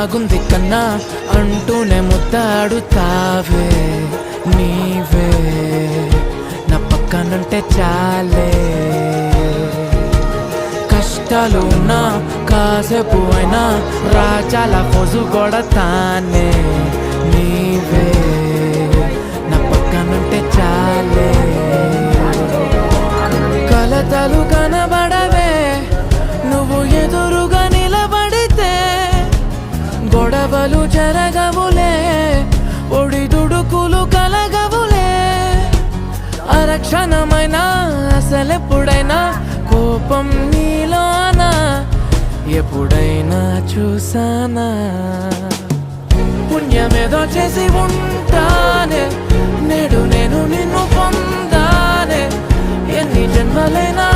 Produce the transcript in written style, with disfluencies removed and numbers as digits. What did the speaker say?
బాగుంది కన్నా అంటూనే ముద్దాడుతావే నీవే నా పక్కనుంటే చాలే కష్టాలు ఉన్నా కాసేపు అయినా రాజాల ఫోజు కొడతానే నీవే నా పక్కనుంటే చాలే కలతలు కనబడవే నువ్వు ఎదురుగా నిలబడితే గొడవలు జరగవులే ఒడిదుడుకులు కలగవులే అరక్షణమైనా అసలెప్పుడైనా కోపం నీలోనా ఎప్పుడైనా చూసానా పుణ్యమేదో చేసి ఉంటానే నేడు నేను నిన్ను పొందానే ఎన్ని జన్మలైనా